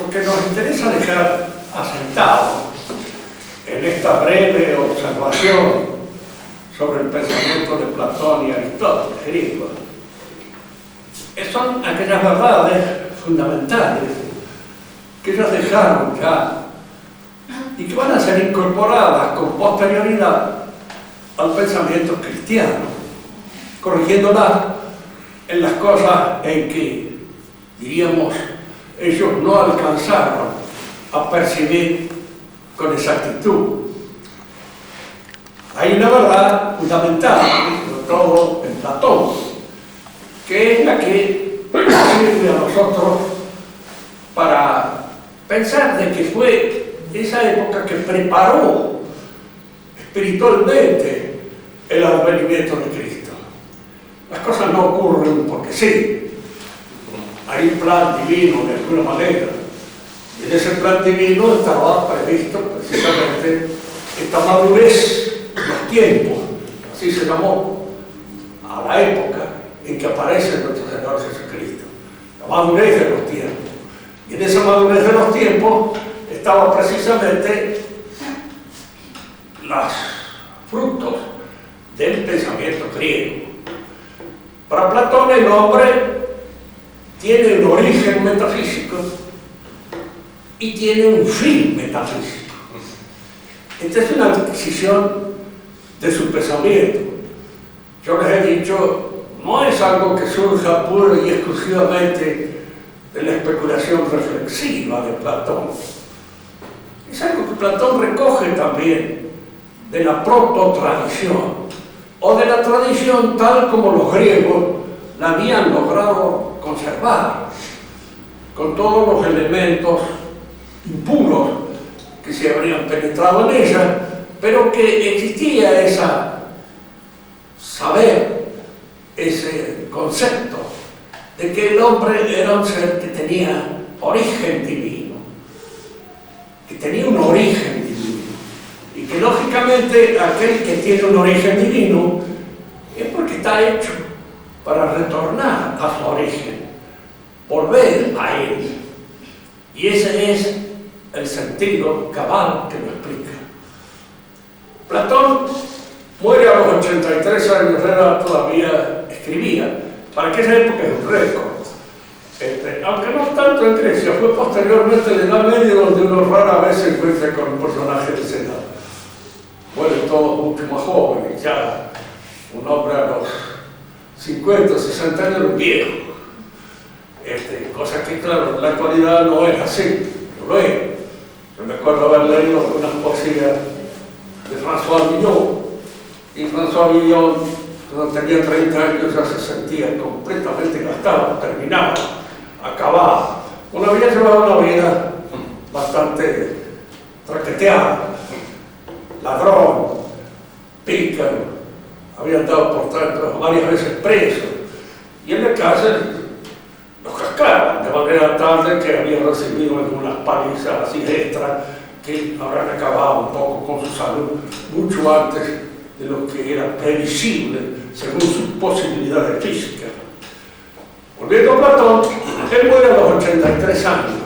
porque nos interesa dejar asentado en esta breve observación sobre el pensamiento de Platón y Aristóteles, griegos, son aquellas verdades fundamentales que ellos dejaron ya y que van a ser incorporadas con posterioridad al pensamiento cristiano, corrigiéndolas en las cosas en que, diríamos, ellos no alcanzaron a percibir con exactitud. Hay una verdad fundamental, sobre todo en Platón, que es la que sirve a nosotros para pensar de que fue esa época que preparó espiritualmente el advenimiento de Cristo. Las cosas no ocurren porque sí. Hay un plan divino de alguna manera. Y en ese plan divino estaba previsto precisamente esta madurez de los tiempos, así se llamó a la época en que aparece nuestro Señor Jesucristo. La madurez de los tiempos. Y en esa madurez de los tiempos estaba precisamente los frutos del pensamiento griego. Para Platón el hombre tiene un origen metafísico y tiene un fin metafísico. Esta es una adquisición de su pensamiento. Yo les he dicho, no es algo que surja pura y exclusivamente de la especulación reflexiva de Platón. Es algo que Platón recoge también de la prototradición, o de la tradición tal como los griegos la habían logrado conservar, con todos los elementos impuros que se habrían penetrado en ella, pero que existía esa saber, ese concepto de que el hombre era un ser que tenía origen divino, que tenía un origen divino, y que lógicamente aquel que tiene un origen divino es porque está hecho para retornar a su origen, volver a él. Y ese es el sentido cabal que lo explica. Platón muere a los 83 años, todavía escribía. Para aquella época es un récord. Aunque no tanto en Grecia, fue posteriormente en la Edad Media donde uno rara vez se encuentra con un personaje del Senado. Mueren todos mucho más jóvenes, ya un hombre a los 50, 60 años, un viejo. Cosa que, claro, en la actualidad no es así, no lo es. Yo me acuerdo haber leído unas poesías de François Villon, y François Villon, cuando tenía 30 años, ya se sentía completamente gastado, terminado, acabado. Uno había llevado una vida bastante traqueteada, ladrón, pícaro, había andado por tanto varias veces preso, y en la cárcel los cascaban, de manera tal de que había recibido algunas palizas así extras que habrán acabado un poco con su salud mucho antes de lo que era previsible según sus posibilidades físicas. Volviendo a Platón, él muere a los 83 años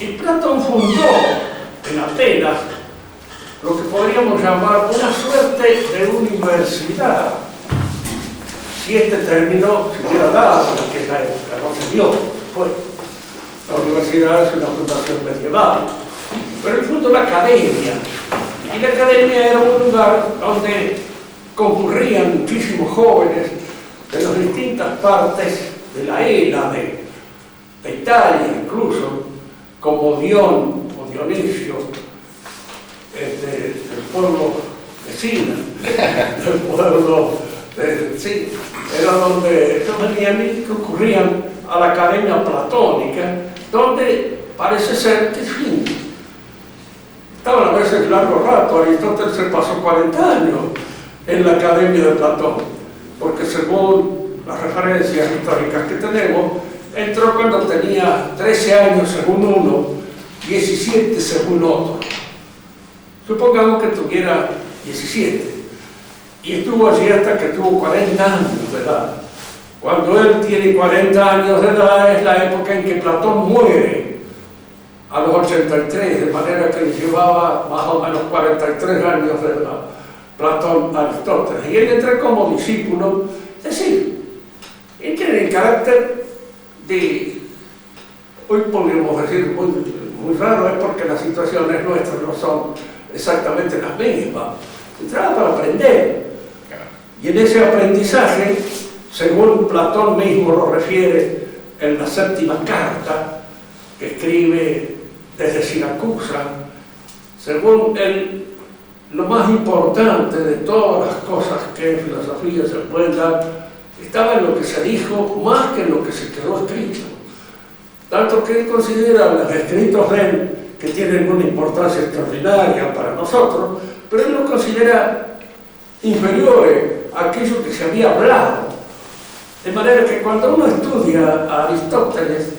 y Platón fundó en Atenas lo que podríamos llamar una suerte de universidad, si este término se hubiera dado en aquella época, no se dio, pues la universidad es una fundación medieval, pero él fundó la academia, y la academia era un lugar donde concurrían muchísimos jóvenes de las distintas partes de la Hélade, de Italia incluso, como Dion o Dionisio, del pueblo vecino, del pueblo, sí, era donde ellos venían y concurrían a la academia platónica, donde parece ser que sí, estaban a veces largo rato. Aristóteles se pasó 40 años en la academia de Platón, porque según las referencias históricas que tenemos, entró cuando tenía 13 años según uno, 17 según otro. Supongamos que tuviera 17 y estuvo allí hasta que tuvo 40 años de edad. Cuando él tiene 40 años de edad es la época en que Platón muere a los 83, de manera que les llevaba más o menos 43 años de edad, Platón a Aristóteles. Y él entra como discípulo, es decir, él tiene el carácter de, hoy podríamos decir, muy raro, es porque las situaciones nuestras no son exactamente las mismas. Se trata para aprender. Y en ese aprendizaje, según Platón mismo lo refiere en la séptima carta que escribe desde Siracusa, según él, lo más importante de todas las cosas que en filosofía se pueden dar estaba en lo que se dijo más que en lo que se quedó escrito. Tanto que él considera los escritos de él que tienen una importancia extraordinaria para nosotros, pero él los considera inferiores a aquello que se había hablado. De manera que cuando uno estudia a Aristóteles,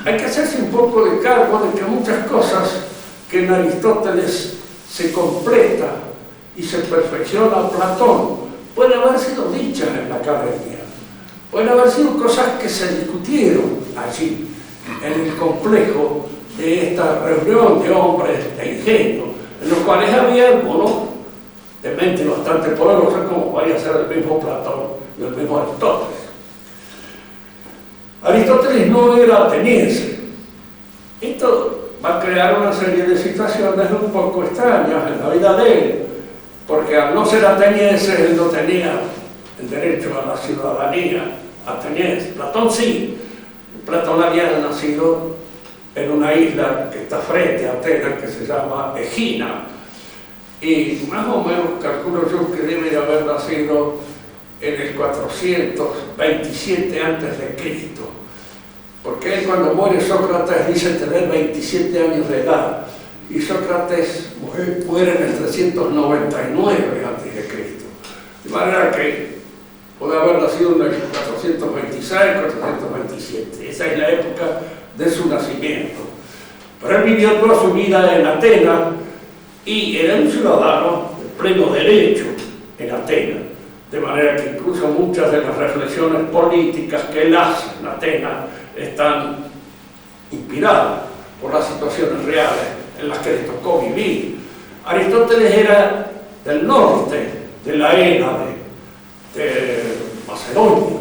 hay que hacerse un poco de cargo de que muchas cosas que en Aristóteles se completa y se perfecciona Platón pueden haber sido dichas en la academia, pueden haber sido cosas que se discutieron allí, en el complejo de esta reunión de hombres de ingenio, en los cuales había algunos de mente bastante poderosa, como vaya a ser el mismo Platón y el mismo Aristóteles. Aristóteles no era ateniense. Esto va a crear una serie de situaciones un poco extrañas en la vida de él, porque al no ser ateniense, él no tenía el derecho a la ciudadanía ateniense. Platón sí. Platón había nacido en una isla que está frente a Atenas, que se llama Egina, y más o menos calculo yo que debe de haber nacido en el 427 a.C., porque él, cuando muere Sócrates, dice tener 27 años de edad, y Sócrates muere en el 399 a.C., de manera que puede haber nacido en el 426, 427. Esa es la época de su nacimiento. Pero él vivió toda su vida en Atenas y era un ciudadano de pleno derecho en Atenas. De manera que incluso muchas de las reflexiones políticas que él hace en Atenas están inspiradas por las situaciones reales en las que le tocó vivir. Aristóteles era del norte de la Hélade, de Macedonia,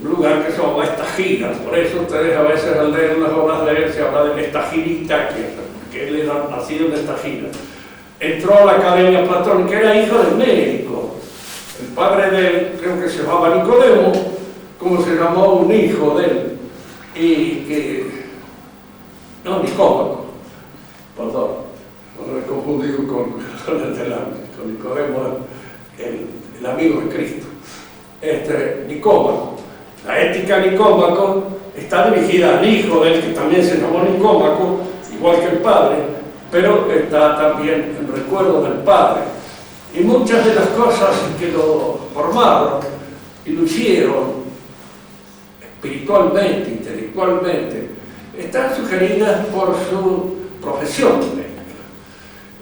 un lugar que se llama Estagira. Por eso ustedes a veces al leer unas obras de él se habla del estagirista, que él era nacido en Estagira. Entró a la Academia Platónica, era hijo del médico. El padre de él, creo que se llamaba Nicodemo, como se llamó un hijo de él, Nicómaco, perdón, no me he confundido con el delante, con Nicodemo, el amigo de Cristo. Nicómaco. La ética Nicómaco está dirigida al hijo de él, que también se llamó Nicómaco, igual que el padre, pero está también en recuerdo del padre. Y muchas de las cosas que lo formaron y lo hicieron espiritualmente, intelectualmente, están sugeridas por su profesión médica.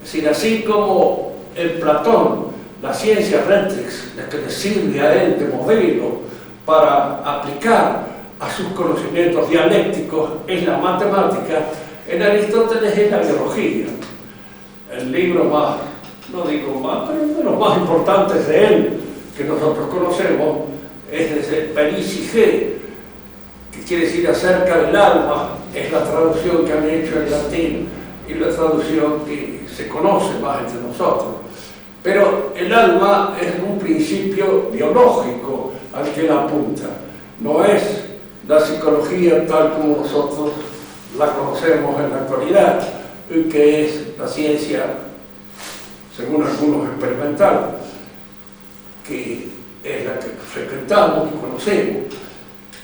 Es decir, así como el Platón, la ciencia rectrix, la que le sirve a él de modelo para aplicar a sus conocimientos dialécticos, es la matemática, en Aristóteles es la biología. El libro más, no digo más, pero uno de los más importantes de él, que nosotros conocemos, es el Periciché, que quiere decir acerca del alma, es la traducción que han hecho en latín y la traducción que se conoce más entre nosotros. Pero el alma es un principio biológico al que la apunta, no es la psicología tal como nosotros la conocemos en la actualidad, que es la ciencia, según algunos experimental, que es la que frecuentamos y conocemos.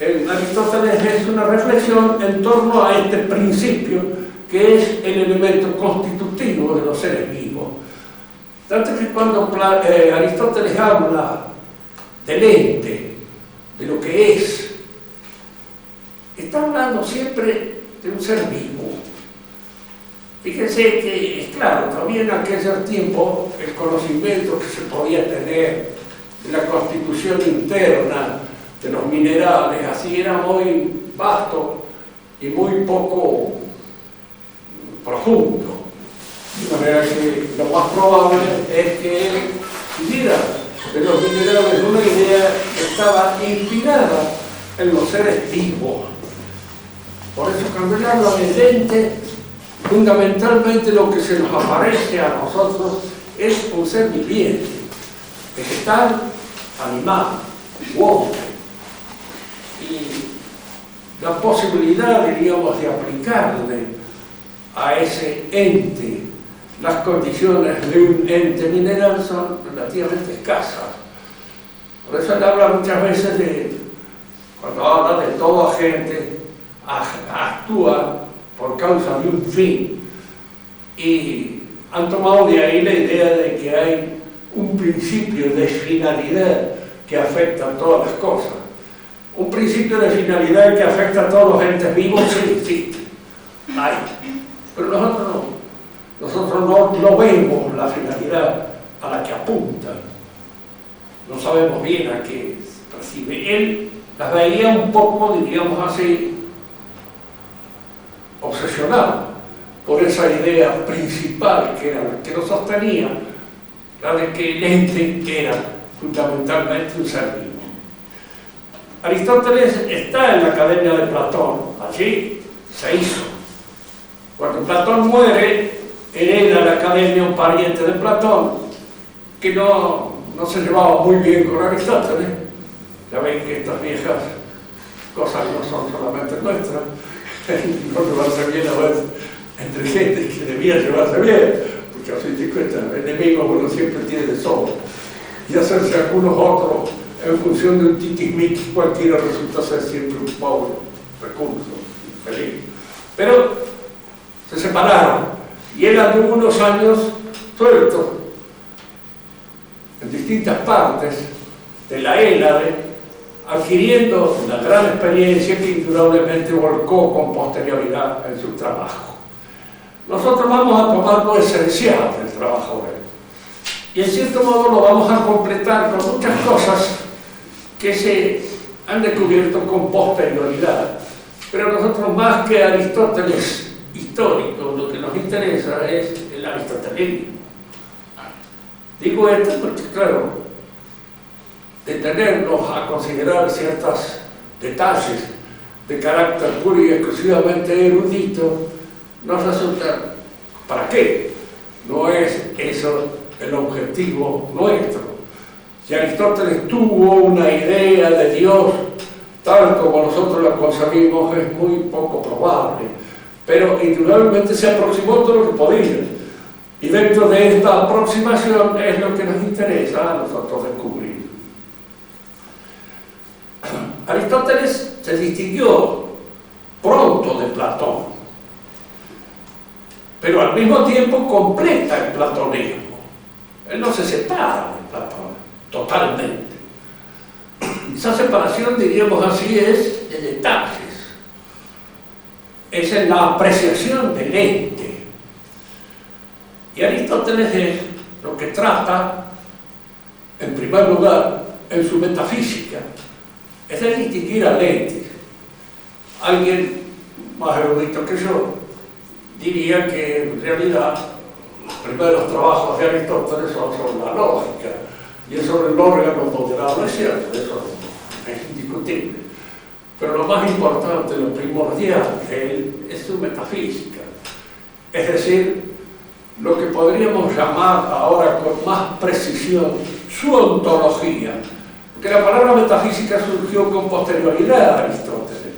En Aristóteles es una reflexión en torno a este principio que es el elemento constitutivo de los seres vivos. Tanto que cuando Aristóteles habla del ente, de lo que es, está hablando siempre de un ser vivo. Fíjense que, es claro, todavía en aquel tiempo el conocimiento que se podía tener de la constitución interna de los minerales, así era muy vasto y muy poco profundo. De manera que lo más probable es que él tuviera de los minerales una idea que estaba inspirada en los seres vivos. Por eso cuando él habla de ente, fundamentalmente lo que se nos aparece a nosotros es un ser viviente, vegetal, animal, hombre. Y la posibilidad, diríamos, de aplicarle a ese ente las condiciones de un ente mineral son relativamente escasas. Por eso él habla muchas veces cuando habla de todo agente, actúa por causa de un fin. Y han tomado de ahí la idea de que hay un principio de finalidad que afecta a todas las cosas. Un principio de finalidad que afecta a todos los entes vivos sí existe. Hay. Pero nosotros no. Nosotros no vemos la finalidad a la que apunta. No sabemos bien a qué percibe. Él las veía un poco, diríamos así, obsesionado por esa idea principal que era la que lo sostenía, la de que el ente era fundamentalmente un ser vivo. Aristóteles está en la Academia de Platón, allí se hizo. Cuando Platón muere, hereda la Academia un pariente de Platón que no se llevaba muy bien con Aristóteles. Ya ven que estas viejas cosas no son solamente nuestras, no llevarse bien a veces entre gente que debía llevarse bien, porque así te cuentas, enemigos uno siempre tiene de sobra, y hacerse algunos otros en función de un tiquismiquis cualquiera resulta ser siempre un pobre recurso, infeliz. Pero se separaron y él anduvo unos años suelto en distintas partes de la Hélade, adquiriendo una gran experiencia que indudablemente volcó con posterioridad en su trabajo. Nosotros vamos a tomar lo esencial del trabajo de él y en cierto modo lo vamos a completar con muchas cosas que se han descubierto con posterioridad, pero nosotros más que Aristóteles histórico, lo que nos interesa es el aristotelismo. Digo esto porque, claro, detenernos a considerar ciertos detalles de carácter puro y exclusivamente erudito nos resulta, ¿para qué? No es eso el objetivo nuestro. Si Aristóteles tuvo una idea de Dios tal como nosotros la concebimos, es muy poco probable, pero indudablemente se aproximó todo lo que podía, y dentro de esta aproximación es lo que nos interesa a nosotros descubrir. Aristóteles se distinguió pronto de Platón, pero al mismo tiempo completa el platonismo. Él no se separa de Platón totalmente. Esa separación, diríamos así, es de detalles, es en la apreciación del ente. Y Aristóteles es lo que trata, en primer lugar, en su metafísica, es de distinguir al ente. Alguien más erudito que yo diría que en realidad los primeros trabajos de Aristóteles son sobre la lógica y es sobre el órgano ponderado, es cierto, eso es indiscutible. Pero lo más importante, lo primordial de él es su metafísica, es decir, lo que podríamos llamar ahora con más precisión su ontología, porque la palabra metafísica surgió con posterioridad a Aristóteles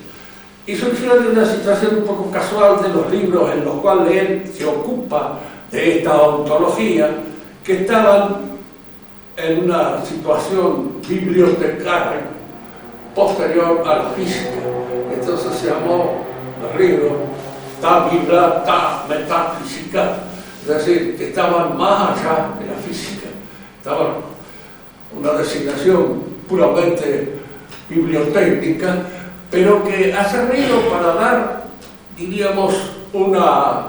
y surgió de una situación un poco casual de los libros en los cuales él se ocupa de esta ontología, que estaban en una situación bibliotecaria posterior a la física. Entonces se llamó el libro Ta Biblia Ta Metafísica, es decir, que estaban más allá de la física, estaban una designación puramente bibliotécnica, pero que ha servido para dar, diríamos, una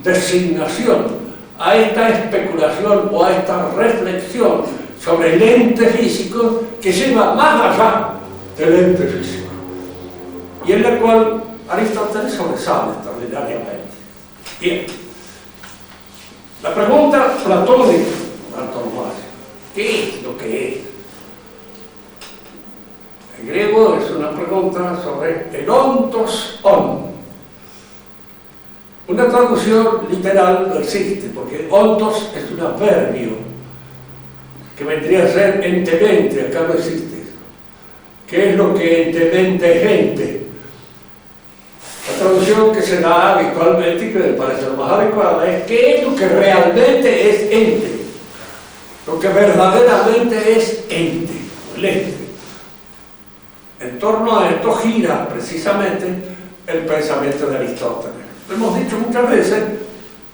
designación a esta especulación o a esta reflexión sobre el ente físico que lleva más allá del ente físico, y en la cual Aristóteles sobresale extraordinariamente. Bien. La pregunta platónica, antonomasia, ¿qué es lo que es? En griego es una pregunta sobre el ontos on. Una traducción literal no existe, porque ontos es un adverbio que vendría a ser entemente, acá no existe eso. ¿Qué es lo que entemente es ente? La traducción que se da habitualmente y que me parece la más adecuada es ¿qué es lo que realmente es ente? Lo que verdaderamente es ente, el ente. En torno a esto gira precisamente el pensamiento de Aristóteles. Lo hemos dicho muchas veces,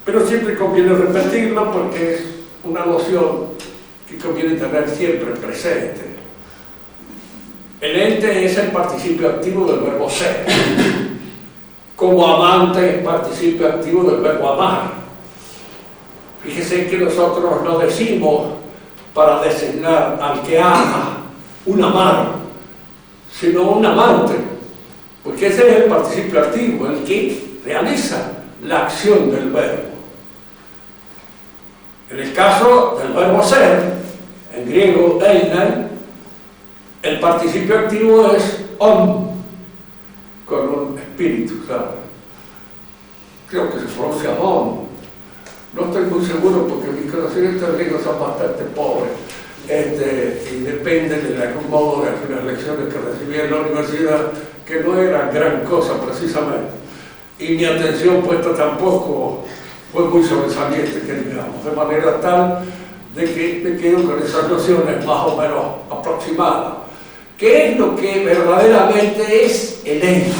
pero siempre conviene repetirlo porque es una noción que conviene tener siempre presente. El ente es el participio activo del verbo ser. Como amante es participio activo del verbo amar. Fíjese que nosotros no decimos para designar al que ama un amar, sino un amante, porque ese es el participio activo, el que realiza la acción del verbo. En el caso del verbo ser, en griego einer, el participio activo es on, con un espíritu, ¿sabes? Creo que se pronuncia on. No estoy muy seguro porque mis conocimientos griegos son bastante pobres. Y depende de algún modo de algunas lecciones que recibí en la universidad, que no eran gran cosa precisamente. Y mi atención puesta tampoco fue muy sobresaliente, que digamos, de manera tal de que me quedo con esas nociones más o menos aproximadas. ¿Qué es lo que verdaderamente es el ente?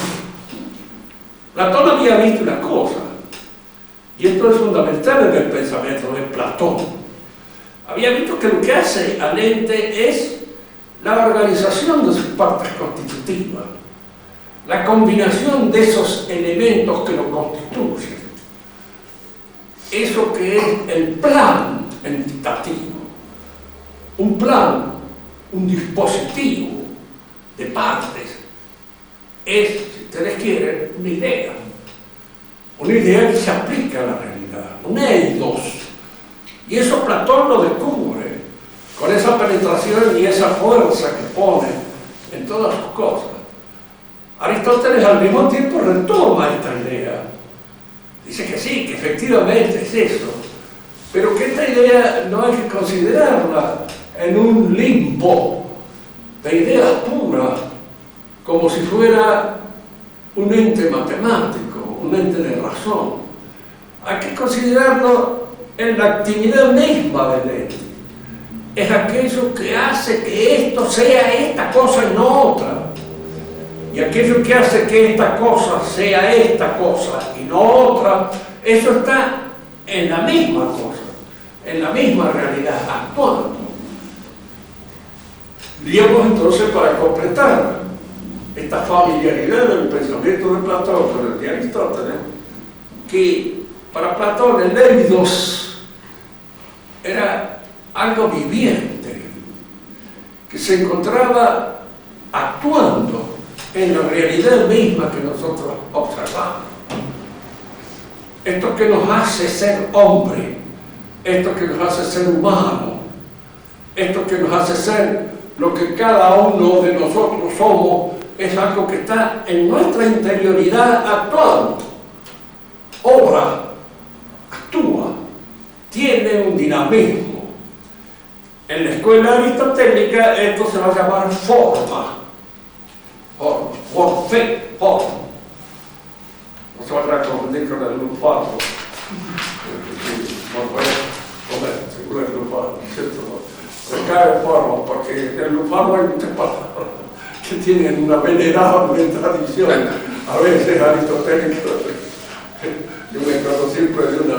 Platón había visto una cosa, y esto es fundamental en el pensamiento de Platón. Había visto que lo que hace al ente es la organización de sus partes constitutivas, la combinación de esos elementos que lo constituyen, eso que es el plan entitativo, un plan, un dispositivo de partes, es, si ustedes quieren, una idea que se aplica a la realidad, un eidos. Y eso Platón lo descubre con esa penetración y esa fuerza que pone en todas sus cosas. Aristóteles al mismo tiempo retoma esta idea. Dice que sí, que efectivamente es eso, pero que esta idea no hay que considerarla en un limbo de ideas puras, como si fuera un ente matemático, un ente de razón. Hay que considerarlo en la actividad misma del ente. Es aquello que hace que esto sea esta cosa y no otra. Y aquello que hace que esta cosa sea esta cosa y no otra, eso está en la misma cosa, en la misma realidad, actuando. Diríamos entonces, para completar esta familiaridad del pensamiento de Platón con el de Aristóteles, que para Platón el eidos era algo viviente, que se encontraba actuando en la realidad misma que nosotros observamos. Esto que nos hace ser hombre, esto que nos hace ser humano, esto que nos hace ser lo que cada uno de nosotros somos, es algo que está en nuestra interioridad actuando, obra, actúa, tiene un dinamismo. En la escuela aristotélica esto se va a llamar forma. Forma. No se va a confundir con el lunfardo. No puede comer, seguro el lunfardo, ¿cierto? Se cae forma, porque en el lunfardo hay muchas palabras que tienen una venerable tradición, a veces aristotélica. Yo me acuerdo siempre de una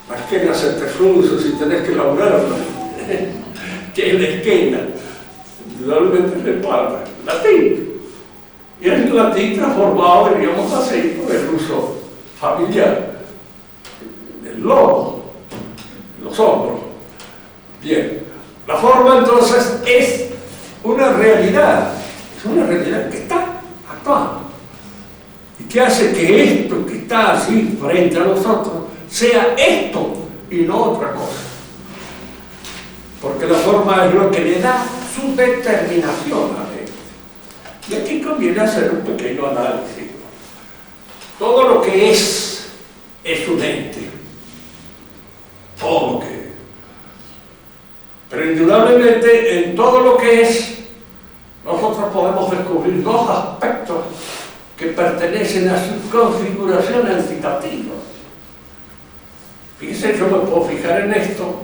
la esquena centefluso, si tenés que laburarla, que es la esquena, indudablemente es de espalda, latín. Y es el latín transformado, diríamos así, por el uso familiar del lomo, los hombros. Bien, la forma entonces es una realidad que está actuando. Y que hace que esto que está así frente a nosotros sea esto y no otra cosa. Porque la forma es lo que le da su determinación a él. Y aquí conviene hacer un pequeño análisis. Todo lo que es un ente. Todo lo que es. Pero indudablemente en todo lo que es, nosotros podemos descubrir dos aspectos que pertenecen a su configuración entitativa. Fíjense, yo me puedo fijar en esto,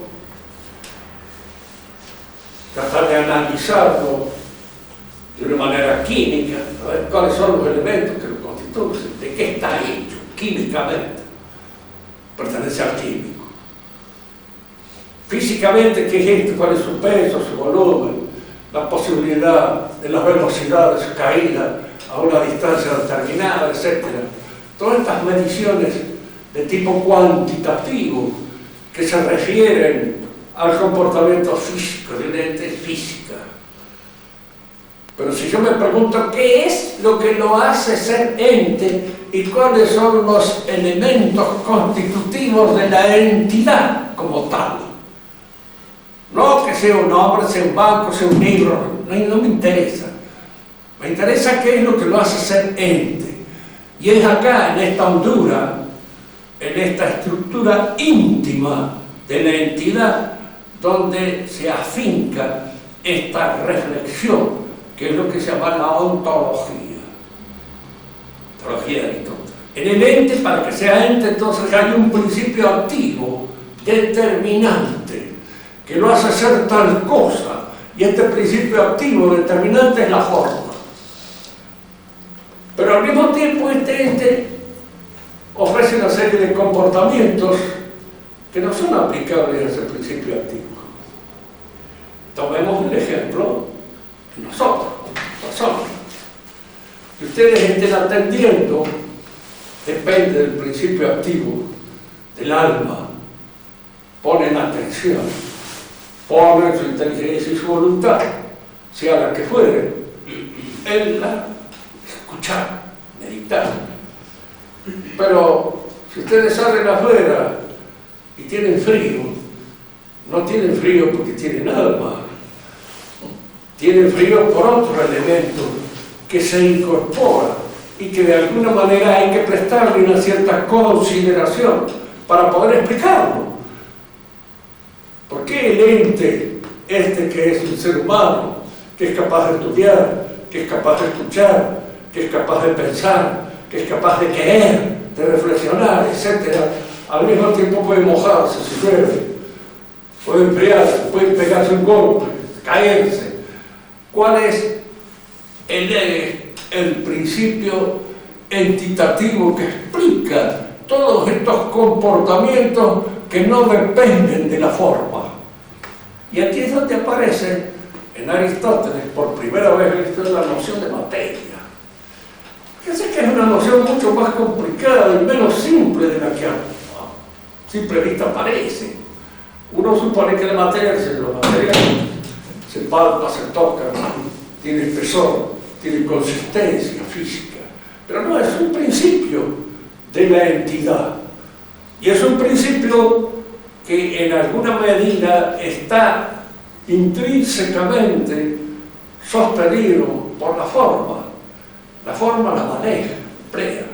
tratar de analizarlo de una manera química, a ver cuáles son los elementos que lo constituyen, de qué está hecho químicamente, pertenece al químico. Físicamente, ¿qué es esto? ¿Cuál es su peso, su volumen, la posibilidad de la velocidad de su caída a una distancia determinada, etcétera? Todas estas mediciones de tipo cuantitativo que se refieren al comportamiento físico de un ente física. Pero si yo me pregunto qué es lo que lo hace ser ente y cuáles son los elementos constitutivos de la entidad como tal, no que sea un hombre, sea un banco, sea un libro, no me interesa. Me interesa qué es lo que lo hace ser ente. Y es acá, en esta hondura, en esta estructura íntima de la entidad, donde se afinca esta reflexión, que es lo que se llama la ontología. Ontología de Aristóteles. En el ente, para que sea ente, entonces hay un principio activo, determinante, que lo hace ser tal cosa, y este principio activo determinante es la forma. Pero al mismo tiempo este ente ofrece una serie de comportamientos que no son aplicables a ese principio activo. Tomemos el ejemplo de nosotros, personas. Que ustedes estén atendiendo depende del principio activo del alma. Ponen atención, ponen su inteligencia y su voluntad, sea la que fuere, en la escuchar, meditar. Pero si ustedes salen afuera y tienen frío, no tienen frío porque tienen alma, tienen frío por otro elemento que se incorpora y que de alguna manera hay que prestarle una cierta consideración para poder explicarlo. ¿Por qué el ente, que es un ser humano, que es capaz de estudiar, que es capaz de escuchar, que es capaz de pensar, que es capaz de querer, de reflexionar, etcétera, al mismo tiempo puede mojarse si llueve, puede enfriarse, puede pegarse un golpe, caerse? ¿Cuál es el principio entitativo que explica todos estos comportamientos que no dependen de la forma? Y aquí es donde aparece en Aristóteles por primera vez en la historia la noción de materia. Fíjense que es una noción mucho más complicada y menos simple de la que a simple vista parece. Uno supone que la materia se palpa, se toca, tiene espesor, tiene consistencia física, pero no, es un principio de la entidad. Y es un principio que en alguna medida está intrínsecamente sostenido por la forma. La forma la maneja, emplea.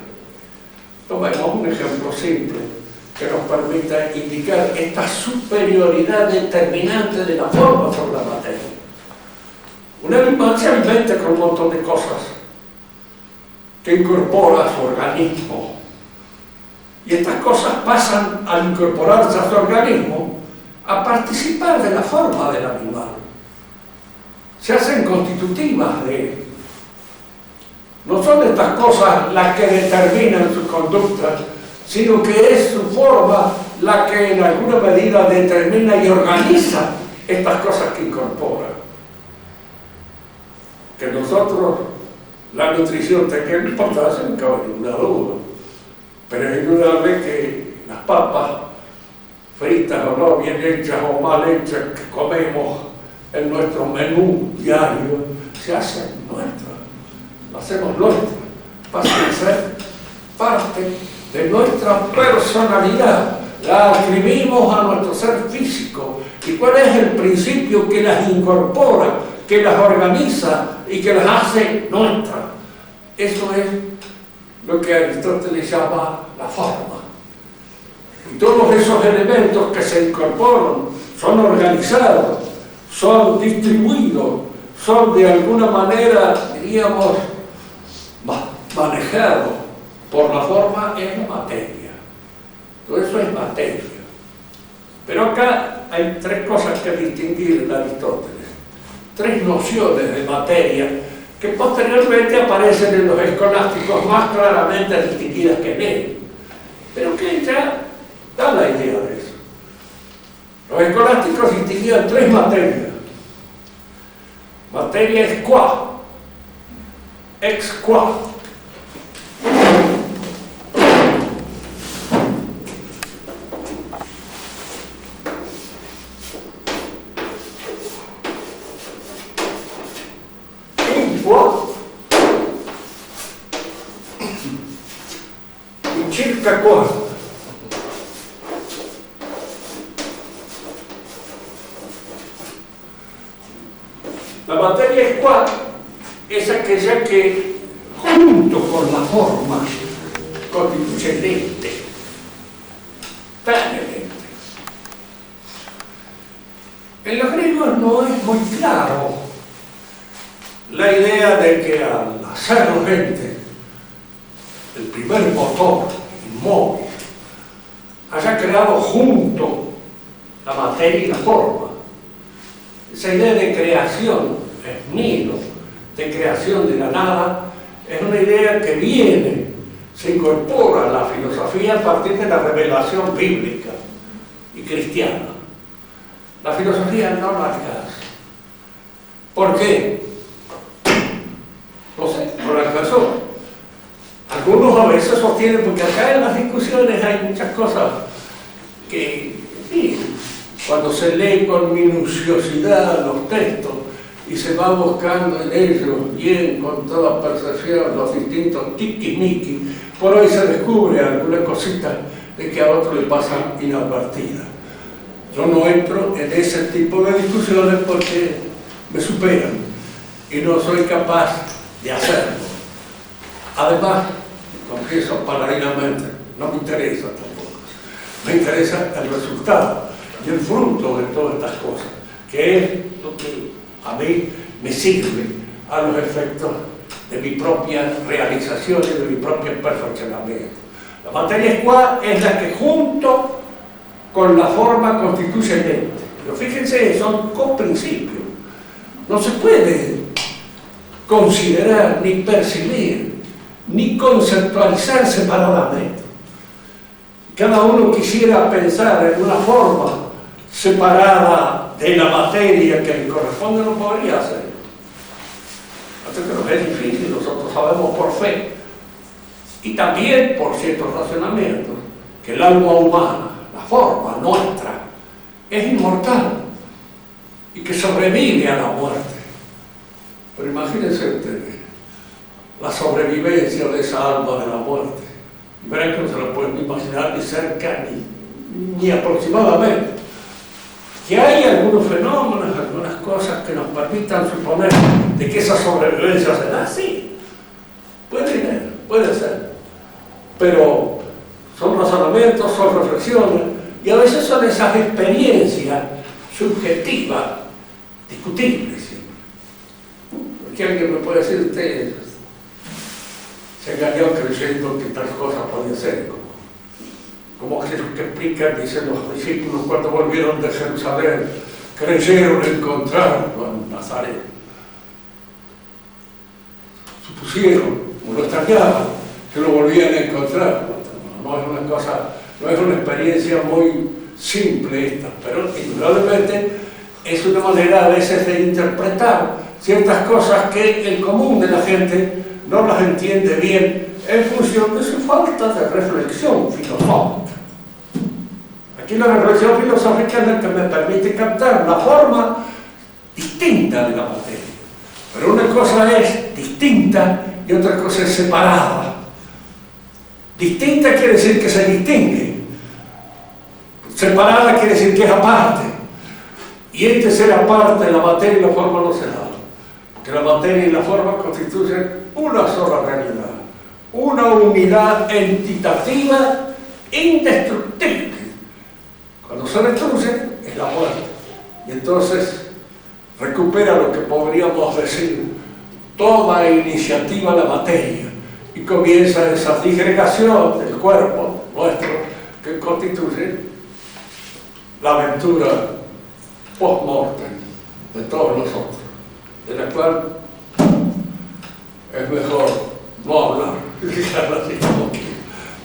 Tomemos un ejemplo simple que nos permita indicar esta superioridad determinante de la forma sobre la materia. Un animal se alimenta con un montón de cosas que incorpora a su organismo. Y estas cosas pasan, al incorporarse a su organismo, a participar de la forma del animal. Se hacen constitutivas de él. No son estas cosas las que determinan su conducta, sino que es su forma la que en alguna medida determina y organiza estas cosas que incorpora. Que nosotros la nutrición tenga importancia, no cabe ninguna duda. Pero es indudable que las papas, fritas o no, bien hechas o mal hechas, que comemos en nuestro menú diario, se hacen nuestras, lo hacemos nuestras, pasan a ser parte de nuestra personalidad, la adscribimos a nuestro ser físico. ¿Y cuál es el principio que las incorpora, que las organiza y que las hace nuestras? Eso es lo que Aristóteles llama la forma. Y todos esos elementos que se incorporan son organizados, son distribuidos, son de alguna manera, diríamos, manejados por la forma, es la materia. Todo eso es materia. Pero acá hay tres cosas que distinguir de Aristóteles, tres nociones de materia que posteriormente aparecen en los escolásticos más claramente distinguidas que en él, pero que ya da la idea de eso. Los escolásticos distinguían tres materias. Materia es qua, ex qua. Circa qua. La materia es qua, es aquella que junto con la forma constituye el ente, tan el ente. En los griegos no es muy claro la idea de que al hacer ente, el primer motor inmóvil haya creado junto la materia y la forma. Esa idea de creación, es nido, de creación de la nada, es una idea que viene, se incorpora a la filosofía a partir de la revelación bíblica y cristiana. La filosofía no la alcanza. ¿Por qué? No sé, no la alcanzó. Algunos a veces sostienen, porque acá en las discusiones hay muchas cosas que, sí, cuando se lee con minuciosidad los textos y se va buscando en ellos bien, con toda percepción, los distintos tiquismiquis, por ahí se descubre alguna cosita de que a otro le pasa inadvertida. Yo no entro en ese tipo de discusiones porque me superan y no soy capaz de hacerlo. Además, confieso paladinamente, no me interesa tampoco. Me interesa el resultado y el fruto de todas estas cosas, que es lo que a mí me sirve a los efectos de mi propia realización y de mi propio perfeccionamiento. La materia escuá es la que junto con la forma constituye el ente. Pero fíjense, son coprincipios. No se puede considerar, ni percibir, ni conceptualizar separadamente. Cada uno quisiera pensar en una forma separada de la materia que le corresponde, no podría hacerlo. Así que nos es difícil, nosotros sabemos por fe y también por ciertos razonamientos que el alma humana, la forma nuestra, es inmortal y que sobrevive a la muerte. Pero imagínense ustedes la sobrevivencia de esa alma de la muerte. Y verán que no se lo pueden imaginar ni cerca ni aproximadamente. Que hay algunos fenómenos, algunas cosas que nos permitan suponer de que esa sobrevivencia se da, sí. Puede ser. Pero son razonamientos, son reflexiones, y a veces son esas experiencias subjetivas, discutibles siempre. Porque alguien me puede decir, usted se engañó creyendo que tal cosa podía ser, como Jesús que explica, dicen los discípulos cuando volvieron de Jerusalén, creyeron encontrarlo en Nazaret. Supusieron, o lo extrañaban, que lo volvían a encontrar. No es una cosa, no es una experiencia muy simple esta, pero indudablemente es una manera a veces de interpretar ciertas cosas que el común de la gente no las entiende bien en función de su falta de reflexión filosófica. Aquí la reflexión filosófica es la que me permite captar la forma distinta de la materia. Pero una cosa es distinta y otra cosa es separada Distinta quiere decir que se distingue. Separada quiere decir que es aparte. Y este ser aparte, la materia y la forma no se da. Porque la materia y la forma constituyen una sola realidad. Una unidad entitativa indestructible. Cuando se destruye, es la muerte. Y entonces recupera lo que podríamos decir toda iniciativa de la materia. Y comienza esa disgregación del cuerpo nuestro que constituye la aventura post-mortem de todos nosotros, de la cual es mejor no hablar.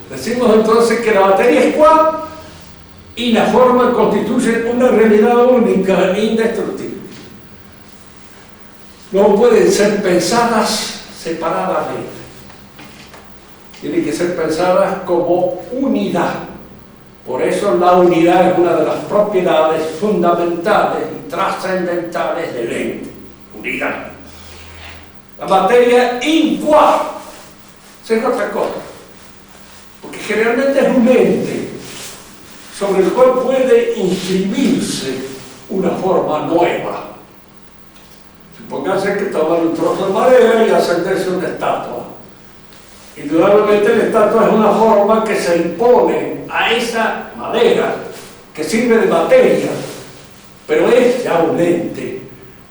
Decimos entonces que la materia es cual y la forma constituye una realidad única e indestructible. No pueden ser pensadas separadamente. Tienen que ser pensadas como unidad. Por eso la unidad es una de las propiedades fundamentales y trascendentales del ente. Unidad. La materia incuá es otra cosa. Porque generalmente es un ente sobre el cual puede inscribirse una forma nueva. Supóngase que toman un trozo de madera y ascenderse una estatua. Indudablemente la estatua es una forma que se impone a esa madera, que sirve de materia, pero es ya un ente.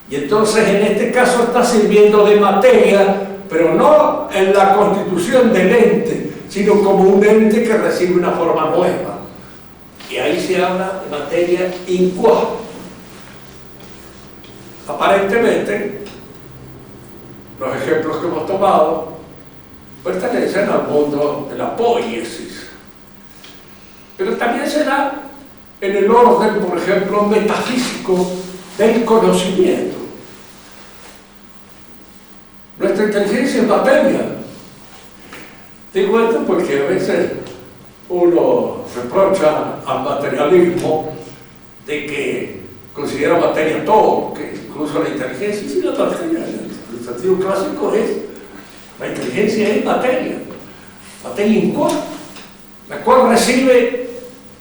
Y entonces en este caso está sirviendo de materia, pero no en la constitución del ente, sino como un ente que recibe una forma nueva. Y ahí se habla de materia incuá. Aparentemente, los ejemplos que hemos tomado pertenecen al mundo de la poiesis. Pero también se da en el orden, por ejemplo, metafísico del conocimiento. Nuestra inteligencia es materia. Digo esto porque a veces uno reprocha al materialismo de que considera materia todo, que incluso la inteligencia, sí, la materia, el sentido clásico es, la inteligencia es materia incuá, la cual recibe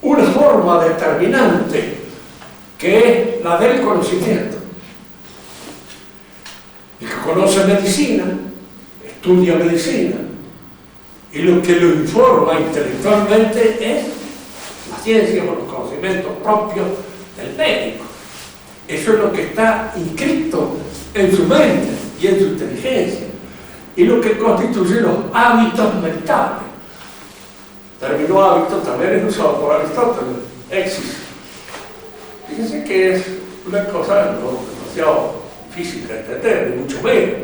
una forma determinante, que es la del conocimiento. El que conoce medicina, estudia medicina, y lo que lo informa intelectualmente es la ciencia o los conocimientos propios del médico. Eso es lo que está inscrito en su mente y en su inteligencia, y lo que constituye los hábitos mentales. El término hábito también es usado por Aristóteles, exis. Fíjense que es una cosa no demasiado difícil de entender, ni mucho menos.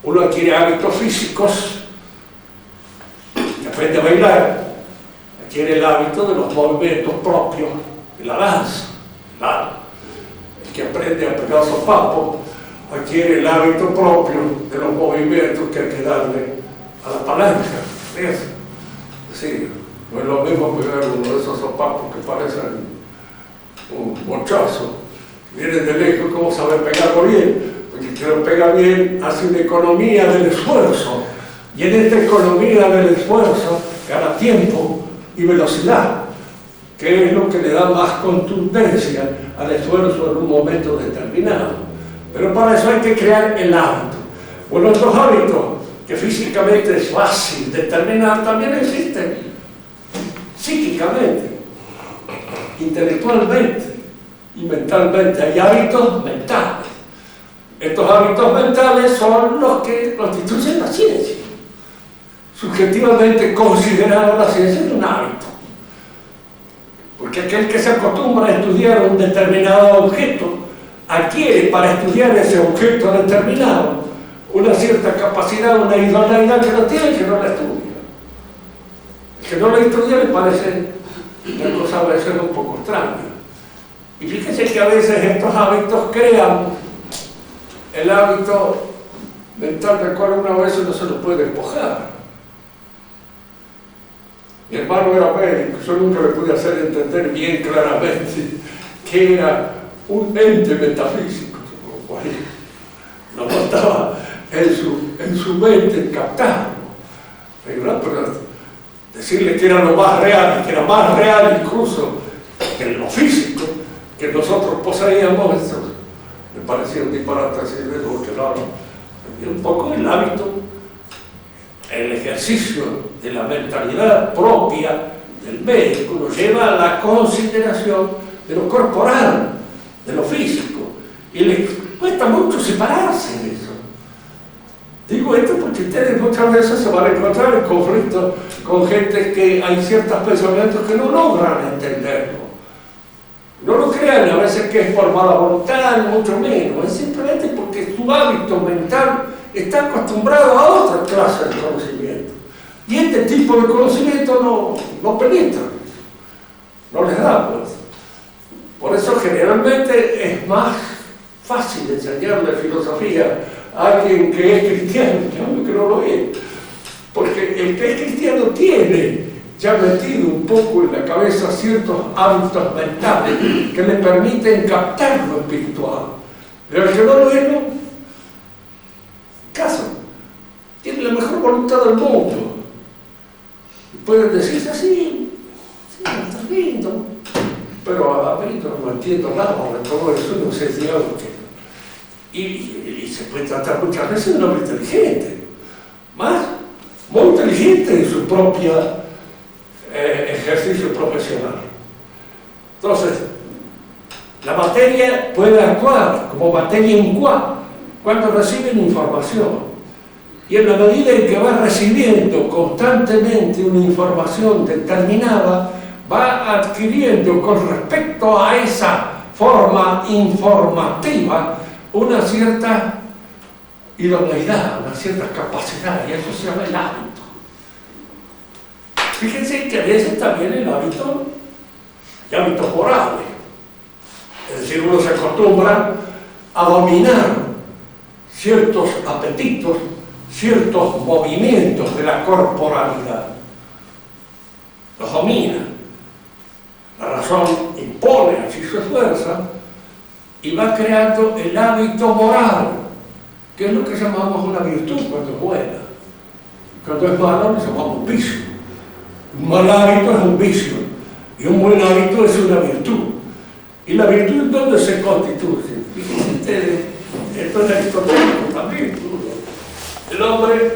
Uno adquiere hábitos físicos, aprende a bailar, adquiere el hábito de los movimientos propios de la danza. El que aprende a pegar sopapos adquiere el hábito propio de los movimientos que hay que darle a la palanca. ¿Ves? Sí, no es lo mismo pegar uno de esos sopapos que parecen un bochazo. Viene de lejos cómo saber pegarlo bien, porque quien lo pega bien hace una economía del esfuerzo. Y en esta economía del esfuerzo gana tiempo y velocidad, que es lo que le da más contundencia al esfuerzo en un momento determinado. Pero para eso hay que crear el hábito. Bueno, otros hábitos que físicamente es fácil determinar también existen, psíquicamente, intelectualmente y mentalmente. Hay hábitos mentales. Estos hábitos mentales son los que constituyen la ciencia. Subjetivamente considerado la ciencia es un hábito. Porque aquel que se acostumbra a estudiar un determinado objeto adquiere para estudiar ese objeto determinado una cierta capacidad, una idoneidad que no tiene, que no la estudia. El que no la estudia le parece una cosa a veces un poco extraña. Y fíjense que a veces estos hábitos crean el hábito mental del cual una vez no se lo puede despojar. Mi hermano era médico, yo nunca le pude hacer entender bien claramente que era un ente metafísico, no estaba en su mente captarlo. Pero decirle que era lo más real, y que era más real incluso que lo físico que nosotros poseíamos, eso me parecía un disparate así de lo que claro, y un poco el hábito, el ejercicio de la mentalidad propia del médico nos lleva a la consideración de lo corporal, de lo físico, y les cuesta mucho separarse de eso. Digo esto porque ustedes muchas veces se van a encontrar en conflicto con gente que hay ciertos pensamientos que no logran entenderlo. No lo crean a veces que es por mala voluntad, ni mucho menos, es simplemente porque su hábito mental está acostumbrado a otra clase de conocimiento. Y este tipo de conocimiento no penetra, no les da, pues. Por eso generalmente es más fácil enseñarle filosofía a alguien que es cristiano que a uno que no lo es. Porque el que es cristiano tiene ya metido un poco en la cabeza ciertos hábitos mentales que le permiten captar lo espiritual. Pero el que no lo es, no. Caso, tiene la mejor voluntad del mundo. Pueden decirse así, sí, está lindo, pero a mí no entiendo nada de todo eso, no sé si algo que... Y se puede tratar muchas veces de un hombre inteligente, muy inteligente en su propia ejercicio profesional. Entonces, la materia puede actuar como materia incuá cuando reciben información. Y en la medida en que va recibiendo constantemente una información determinada, va adquiriendo con respecto a esa forma informativa una cierta idoneidad, una cierta capacidad, y eso se llama el hábito. Fíjense que a veces también el hábito, hay hábitos morales. Es decir, uno se acostumbra a dominar ciertos apetitos, ciertos movimientos de la corporalidad. Los domina. La razón impone así su fuerza y va creando el hábito moral, que es lo que llamamos una virtud cuando es buena. Cuando es mala, lo llamamos un vicio. Un mal hábito es un vicio y un buen hábito es una virtud. ¿Y la virtud dónde se constituye? Fíjense ustedes, esto es aristotélico también. El hombre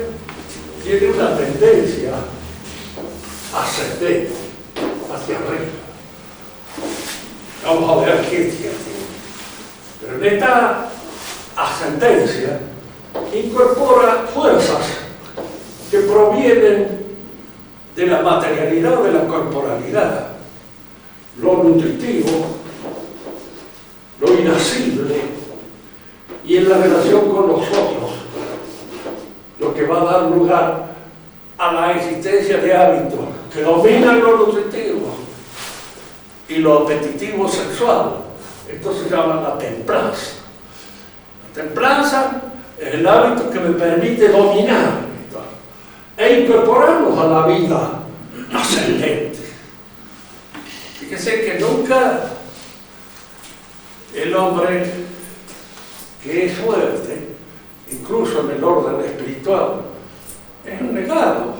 tiene una tendencia ascendente hacia arriba. Vamos a ver qué es cierto. Pero en esta ascendencia incorpora fuerzas que provienen de la materialidad o de la corporalidad, lo nutritivo, lo irascible, y en la relación con los otros, lo que va a dar lugar a la existencia de hábitos que dominan lo nutritivo y lo apetitivo sexual. Esto se llama la templanza. La templanza es el hábito que me permite dominar e incorporarlos a la vida ascendente. Fíjese que nunca el hombre que es fuerte, incluso en el orden espiritual, es negado.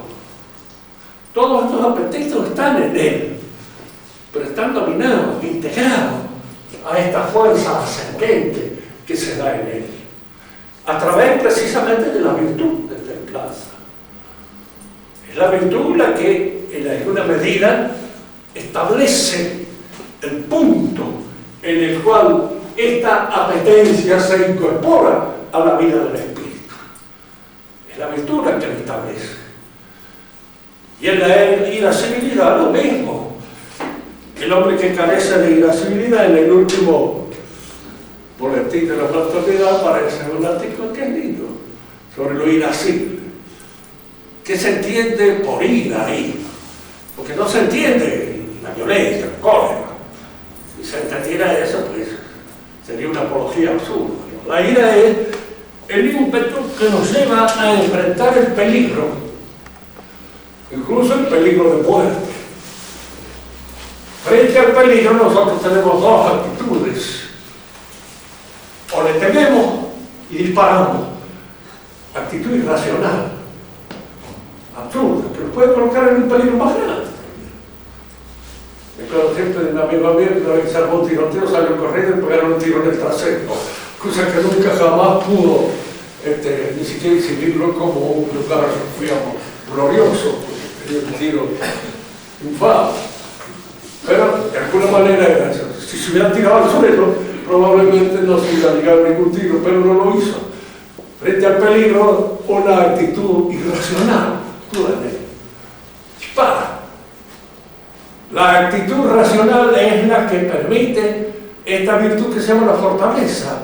Todos estos apetitos están en él, pero están dominados, integrados a esta fuerza ascendente que se da en él, a través precisamente de la virtud de templanza. Es la virtud la que, en alguna medida, establece el punto en el cual esta apetencia se incorpora a la vida del espíritu. Es la virtud la que lo establece. Y en la irascibilidad lo mismo. El hombre que carece de irascibilidad, en el último boletín de la fraternidad aparece un artículo que es lindo sobre lo irascible. ¿Qué se entiende por ira ahí? Porque no se entiende la violencia, el cólera. Si se entendiera eso, pues sería una apología absurda. La ira es el ímpetu que nos lleva a enfrentar el peligro, incluso el peligro de muerte. Frente al peligro nosotros tenemos dos actitudes. O le tememos y disparamos. Actitud irracional. absurdas, que nos pueden colocar en un peligro más grande. Me acuerdo siempre de un amigo mío que una vez se armó un tiroteo, salió corriendo y pegaron un tiro en el trasero, cosa que nunca jamás pudo ni siquiera exhibirlo como un lugar, digamos, glorioso, porque tenía un tiro infame. Pero de alguna manera era eso. Si se hubieran tirado al suelo, probablemente no se hubiera ligado ningún tiro, pero no lo hizo. Frente al peligro, una actitud irracional, dispara. La actitud racional es la que permite esta virtud que se llama la fortaleza.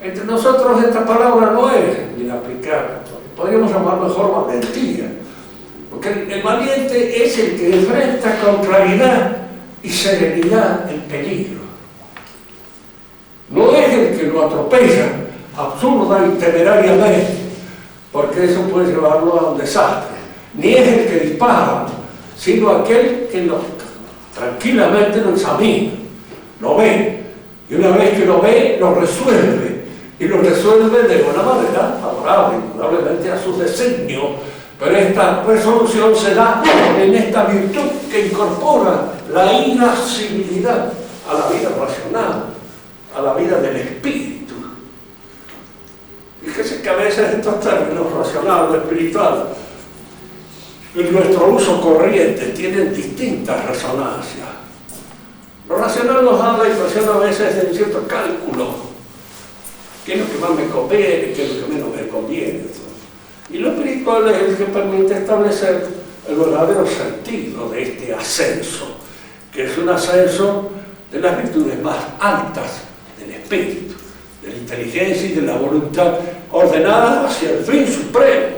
Entre nosotros esta palabra no es bien aplicada, podríamos llamar mejor valentía, porque el valiente es el que enfrenta con claridad y serenidad el peligro. No es el que lo atropella absurda y temerariamente, porque eso puede llevarlo a un desastre. Ni es el que dispara, sino aquel que tranquilamente lo examina, lo ve, y una vez que lo ve, lo resuelve. Y lo resuelve de una manera favorable, indudablemente a su designio, pero esta resolución se da en esta virtud que incorpora la irascibilidad a la vida racional, a la vida del espíritu. Fíjese que a veces estos términos racional o espiritual, en nuestro uso corriente, tienen distintas resonancias. Lo racional nos da la impresión a veces de un cierto cálculo. ¿Qué es lo que más me conviene? ¿Qué es lo que menos me conviene? Y lo espiritual es el que permite establecer el verdadero sentido de este ascenso, que es un ascenso de las virtudes más altas del espíritu, de la inteligencia y de la voluntad ordenadas hacia el fin supremo,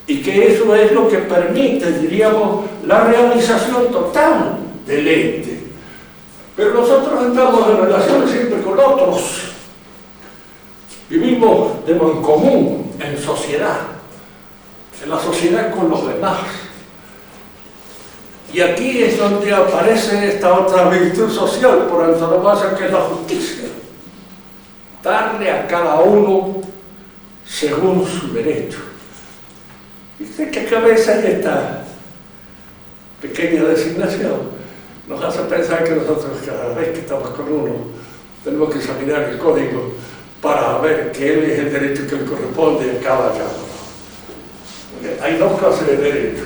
y que eso es lo que permite, diríamos, la realización total del ente. Pero nosotros estamos en relaciones siempre con otros. Vivimos de mancomun, en sociedad, en la sociedad con los demás. Y aquí es donde aparece esta otra virtud social, por antonomasia, que es la justicia. Darle a cada uno según su derecho. Dice que a veces esta pequeña designación nos hace pensar que nosotros cada vez que estamos con uno tenemos que examinar el código para ver qué es el derecho que le corresponde a cada caso. Hay dos clases de derecho.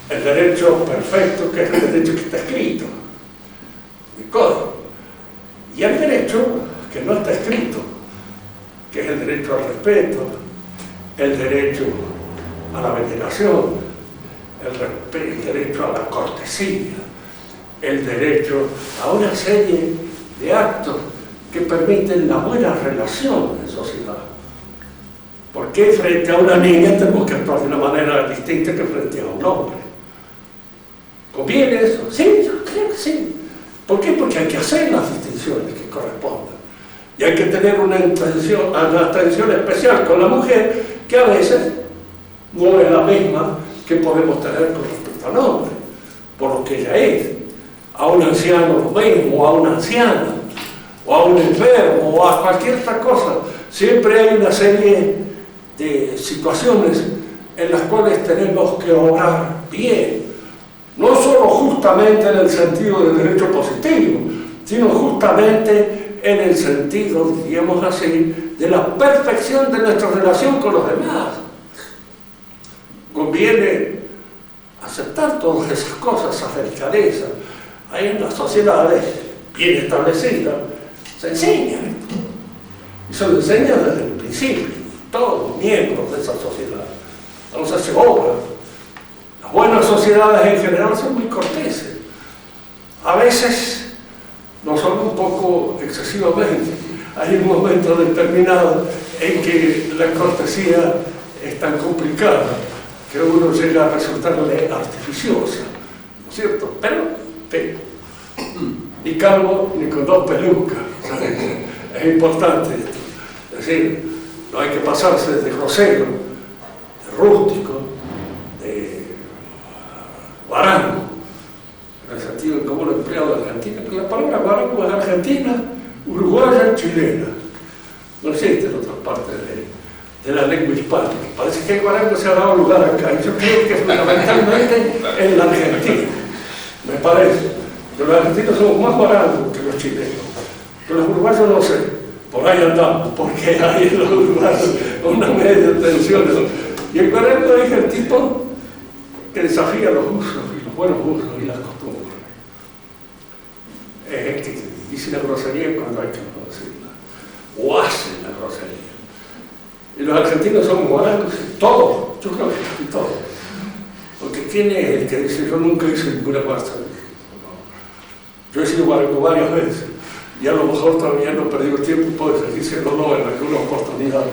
El derecho perfecto, que es el derecho que está escrito, el código. Y el derecho que no está escrito, que es el derecho al respeto, el derecho a la veneración, el derecho a la cortesía, el derecho a una serie de actos que permiten la buena relación en sociedad. ¿Por qué frente a una niña tenemos que actuar de una manera distinta que frente a un hombre? ¿Conviene eso? Sí, yo creo que sí. ¿Por qué? Porque hay que hacer las distinciones que correspondan. Y hay que tener una atención especial con la mujer que a veces no es la misma que podemos tener con respecto al hombre, por lo que ella es. A un anciano lo mismo, a una anciana, o a un enfermo, o a cualquier otra cosa. Siempre hay una serie de situaciones en las cuales tenemos que obrar bien, no solo justamente en el sentido del derecho positivo, sino justamente en el sentido, diríamos así, de la perfección de nuestra relación con los demás. Conviene aceptar todas esas cosas, esas delicadezas. Ahí en las sociedades bien establecidas se enseña esto. Y se lo enseña desde el principio, todos los miembros de esa sociedad. Entonces se obra. Las buenas sociedades en general son muy corteses. A veces no son un poco excesivamente. Hay un momento determinado en que la cortesía es tan complicada que uno llega a resultarle artificiosa, ¿no es cierto? Pero ni calvo ni con dos pelucas, ¿sabes? Es importante esto. Es decir, no hay que pasarse de grosero, de rústico, de guarango, en el sentido de cómo lo empleado en Argentina, porque la palabra guarango es argentina, uruguaya y chilena. No existe en otras partes de la lengua hispánica. Parece que el guarango se ha dado lugar acá, y yo creo que fundamentalmente en la Argentina, me parece. Que los argentinos somos más guarangos que los chilenos, que los uruguayos no sé, por ahí andamos, porque hay en los uruguayos una media tensión. Y el guarango es el tipo que desafía los usos, y los buenos usos y las costumbres. Es el que dice la grosería cuando hay que no decirla, o hace la grosería. Y los argentinos son guarangos, todos, yo creo que casi todos. Porque ¿quién es el que dice yo nunca hice ninguna cosa? Yo he sido guarango varias veces, y a lo mejor todavía no he perdido tiempo, puedo decir diciéndolo en alguna oportunidad.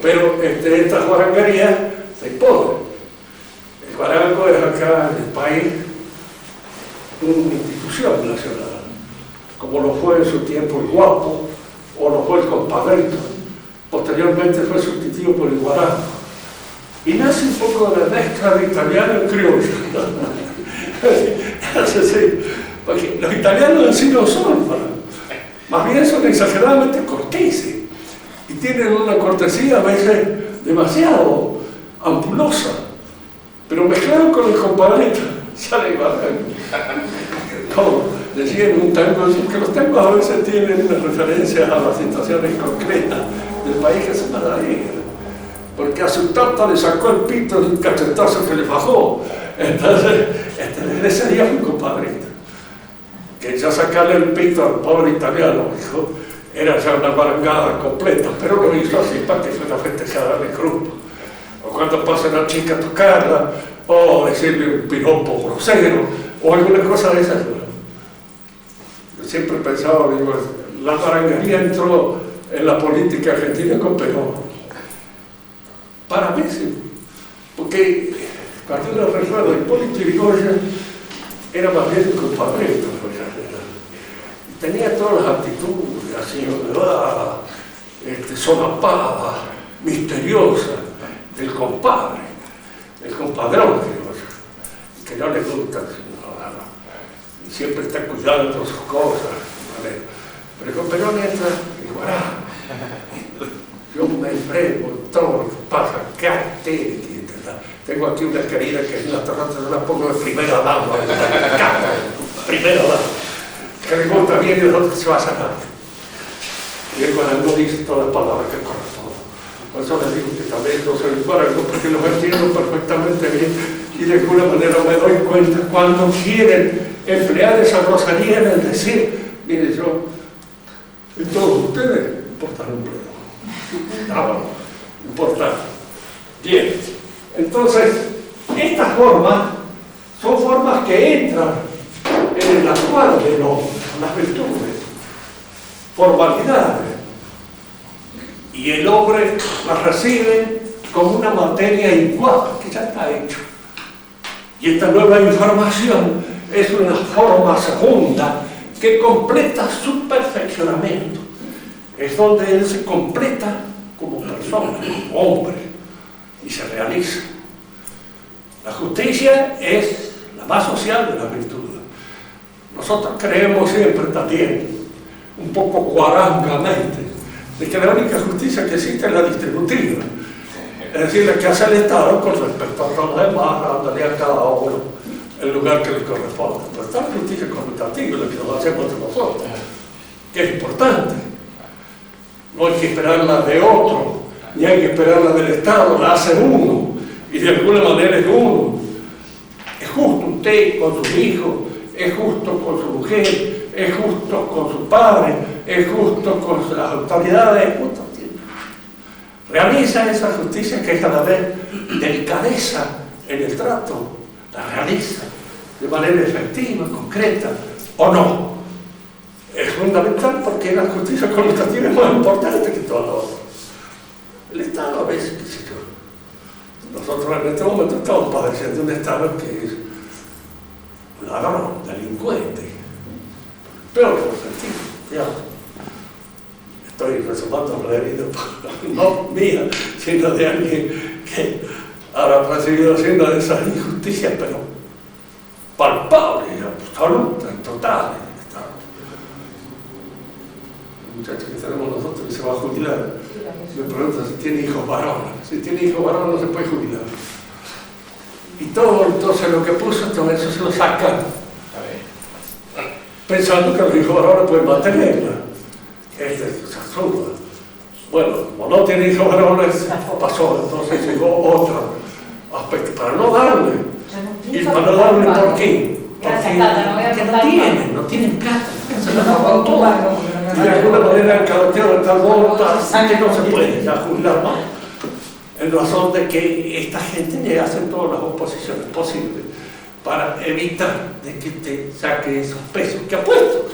Pero estas guarangarías se ponen. El guarango es acá en el país una institución nacional, como lo fue en su tiempo el guapo, o lo fue el compadrito. Posteriormente fue sustituido por el guarango. Y nace un poco de la mezcla de italiano y criollo. Porque los italianos en sí no son, más bien son exageradamente corteses. Y tienen una cortesía a veces demasiado ampulosa. Pero mezclado con el compadrito, sale guarango. Como decía en un tango, que los tangos a veces tienen una referencia a las situaciones concretas del país que se maravilla, porque a su tata le sacó el pito de un cachetazo que le bajó. Entonces, ese sería un compadrito. Que ya sacarle el pito al pobre italiano, hijo, era ya una barangada completa, pero lo hizo así para que fuera festejada en el grupo. O cuando pasa una chica a tocarla, o decirle un piropo grosero, o alguna cosa de esas. Yo siempre pensaba, digo, la barangaría entró en la política argentina con Perón. Para mí sí, porque cuando uno recuerda, Hipólito Yrigoyen era más bien un compadrito, tenía todas las actitudes, así, solapada, misteriosa, del compadre, el compadrón, que no le gusta, y siempre está cuidando sus cosas, ¿vale? Pero con Perón entra y guará. Yo me emprego en todo lo que pasa, tengo aquí una querida que es una terraza, yo la pongo de primera dama, primera dama, que le gusta bien y de otro se va a sanar. Y el guarango dice todas las palabras que corresponden. Por eso les digo que también no soy guarango, porque los entiendo perfectamente bien y de alguna manera me doy cuenta cuando quieren emplear esa grosería en el decir, mire, yo, y todos ustedes importan un pleno. Bueno, importante. Bien, entonces, estas formas son formas que entran en el actual de las virtudes, formalidades, y el hombre las recibe como una materia igual, que ya está hecho. Y esta nueva información es una forma segunda que completa su perfeccionamiento. Es donde él se completa como persona, como hombre, y se realiza. La justicia es la más social de las virtudes. Nosotros creemos siempre también, un poco guarangamente, de que la única justicia que existe es la distributiva. Es decir, la que hace el Estado con respecto a todos los demás, dándole a cada uno el lugar que le corresponde. Pero está la justicia conmutativa, la que nos hacemos entre nosotros, que es importante. No hay que esperarla de otro, ni hay que esperarla del Estado, la hace uno, y de alguna manera es uno. Es justo usted con sus hijos, es justo con su mujer, es justo con su padre, es justo con las autoridades, es justo. Realiza esa justicia que es a la vez delicadeza en el trato, la realiza de manera efectiva, concreta, o no. Es fundamental porque la justicia conmutativa es más importante que todo lo otro. El Estado a veces, qué sé yo, nosotros en este momento estamos padeciendo un Estado que es ladrón, delincuente, peor sentido, ya. Estoy resumando la herida, no mía, sino de alguien que habrá recibido haciendo de esas injusticias, pero palpables, absolutas, totales. Muchachos que tenemos como nosotros, y se va a jubilar. Me pregunta si tiene hijos varones. Si tiene hijos varones no se puede jubilar. Y todo entonces lo que puso, todo eso se lo sacan, pensando que los hijos varones pueden mantenerla. Es absurdo. Bueno, como no tiene hijos varones, pasó, entonces llegó otro aspecto, para no darle. Y para no darle, ¿por qué? Porque no tienen plata, se la roban toda. Y de alguna manera el caballero de tal modo que no se puede ya jubilar más. En razón de que esta gente le hacen todas las oposiciones posibles para evitar de que te saque esos pesos que ha puesto,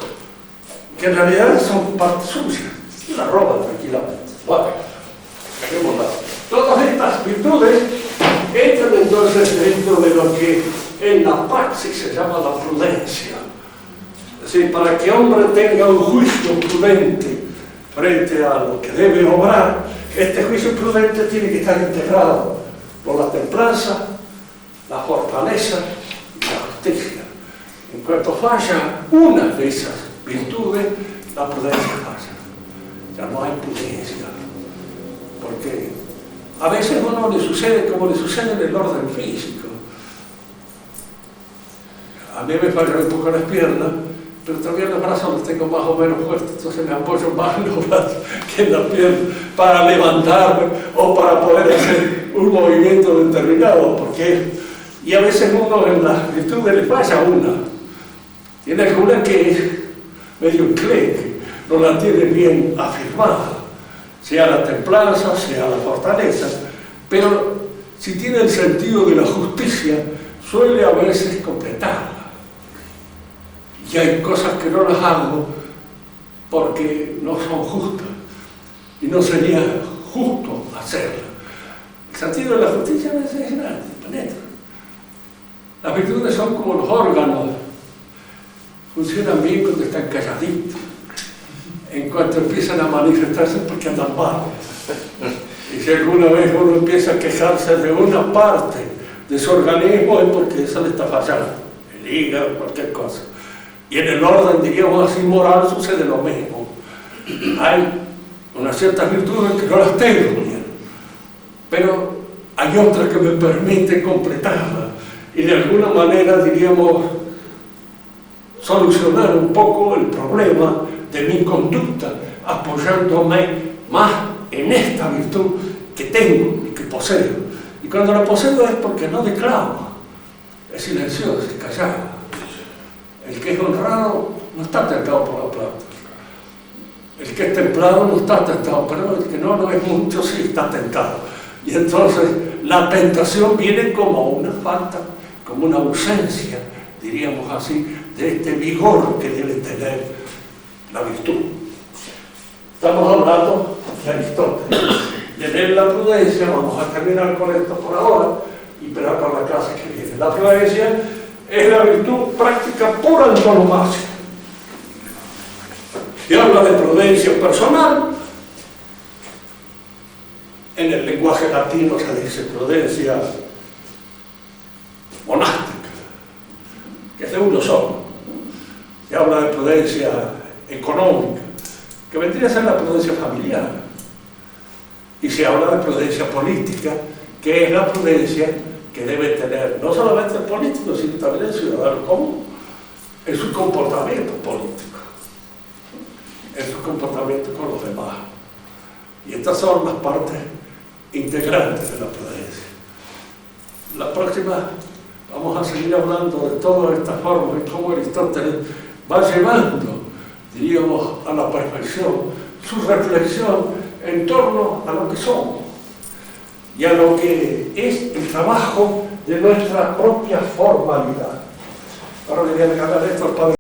que en realidad son parte suya, la roban tranquilamente. Bueno, dejémosla. Todas estas virtudes entran entonces dentro de lo que en la praxis se llama la prudencia. Es decir, para que el hombre tenga un juicio prudente frente a lo que debe obrar, este juicio prudente tiene que estar integrado por la templanza, la fortaleza y la justicia. En cuanto falla una de esas virtudes, la prudencia falla. Ya no hay prudencia. Porque a veces a uno le sucede como le sucede en el orden físico. A mí me fallan un poco las piernas, pero todavía los brazos los tengo más o menos fuertes, entonces me apoyo más en los brazos que en la pierna para levantarme o para poder hacer un movimiento determinado, y a veces uno en las virtudes le falla una. Tiene alguna que es medio enclenque, no la tiene bien afirmada, sea la templanza, sea la fortaleza, pero si tiene el sentido de la justicia, suele a veces completarla. Y hay cosas que no las hago porque no son justas y no sería justo hacerlas. El sentido de la justicia a veces es grande, penetra. Las virtudes son como los órganos, funcionan bien cuando están calladitos. En cuanto empiezan a manifestarse porque andan mal. Y si alguna vez uno empieza a quejarse de una parte de su organismo es porque eso le está fallando, el hígado, cualquier cosa. Y en el orden, diríamos así, moral sucede lo mismo. Hay unas ciertas virtudes que no las tengo bien, pero hay otras que me permiten completarlas y de alguna manera, diríamos, solucionar un poco el problema de mi conducta, apoyándome más en esta virtud que tengo y que poseo. Y cuando la poseo es porque no declamo, es silencioso, es callado. El que es honrado no está tentado por la plata. El que es templado no está tentado, pero el que no lo es mucho sí está tentado. Y entonces la tentación viene como una falta, como una ausencia, diríamos así, de este vigor que debe tener la virtud. Estamos hablando de Aristóteles. De leer la prudencia, vamos a terminar con esto por ahora y esperar para la clase que viene. La prudencia es la virtud práctica por antonomasia. Se habla de prudencia personal. En el lenguaje latino se dice prudencia monástica, que es de uno solo. Se habla de prudencia económica, que vendría a ser la prudencia familiar. Y se habla de prudencia política, que es la prudencia que debe tener no solamente el político, sino también el ciudadano común, en su comportamiento político, en su comportamiento con los demás. Y estas son las partes integrantes de la prudencia. La próxima vamos a seguir hablando de todas estas formas y cómo Aristóteles va llevando, diríamos, a la perfección su reflexión en torno a lo que somos y a lo que es el trabajo de nuestra propia formalidad. Ahora le voy a regalar esto al padre.